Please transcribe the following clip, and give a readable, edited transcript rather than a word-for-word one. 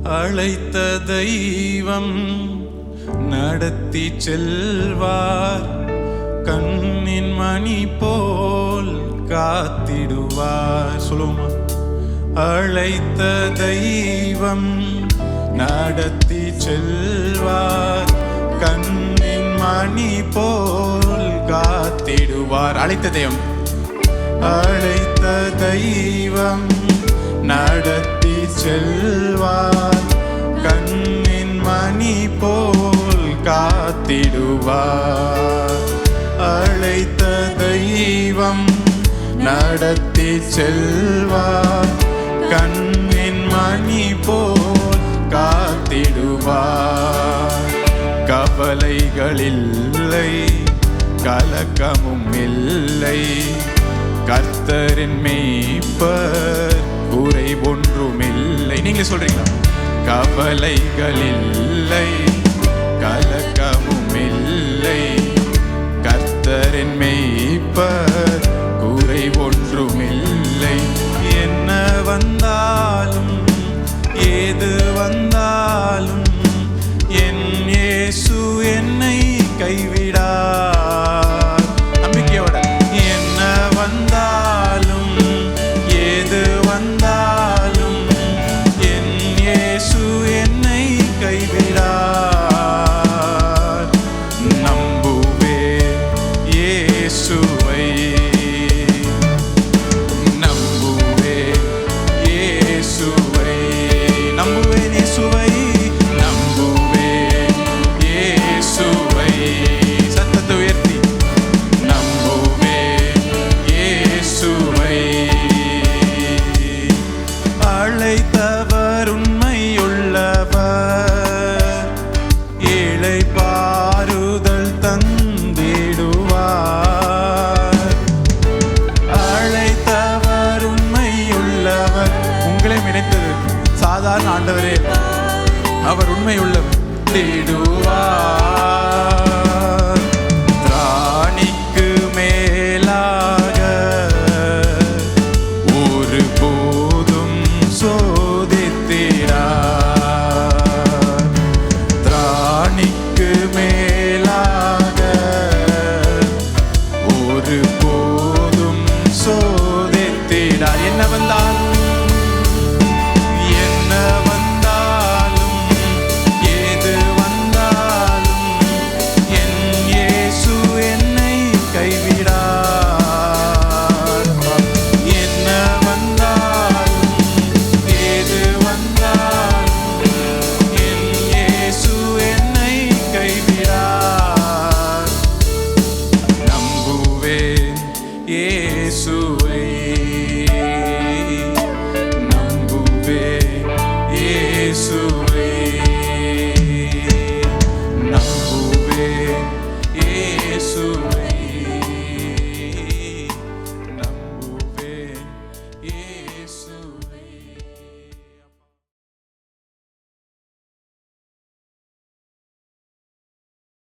அழைத்த தெய்வம் நடத்தி செல்வார். கண்ணின் மணி போல் காத்திடுவார். சொல்லுவோமா? அழைத்த தெய்வம் நடத்தி செல்வார். கண்ணின் மணி போல் காத்திடுவார். அழைத்த தெய்வம், அழைத்த தெய்வம் நடத்தி செல்வார். கண்ணின் மணி போல் காத்திடுவார். அழைத்த தெய்வம் நடத்தி செல்வார். கண்ணின் மணி போல் காத்திடுவார். கவலைகள் இல்லை, கலக்கமும் இல்லை. கர்த்தரின் மேய்ப்பர், குறை ஒன்றுமில்லை. நீங்களே சொல்றீங்களா? கவலைகள் இல்லை, கலக்கமும் இல்லை. கர்த்தரின் மேய்ப்பர், குறை ஒன்றுமில்லை. என்ன வந்தாலும் ஏது வந்தாலும் என் இயேசு என்னை கைவிடார். நம்பிக்கையோட என்ன வந்தாலும் ஏது வந்தாலும் என் இயேசு என்னை கைவிடார். நம்புவே இயேசுவை, நம்புவே இயேசுவை, நம்புவேன் இயேசுவை, நம்புவேன் இயேசுவை. சத்தத்தை உயர்த்தி நம்புவேன் இயேசுவை. அழைத்தவர் உண்மையுள்ளவர், ஏழை பாருதல் தந்திடுவார். அழைத்தவர் உண்மையுள்ளவர். உங்களை நினைத்தது சாதாரண ஆண்டவரே, அவர் உண்மையுள்ளவர். தேடுவார். திராணிக்கு மேலாக ஒரு போதும் சோதித்திடார். திராணிக்கு மேலாக ஒரு போதும் சோதித்திடார். என்ன வந்தாலும் என்ன வந்தாலும் ஏது வந்தாலும் என் இயேசு என்னை கைவிடார். என்ன வந்தாலும் ஏது வந்தாலும் என் இயேசு என்னை கைவிடார். நம்புவேன்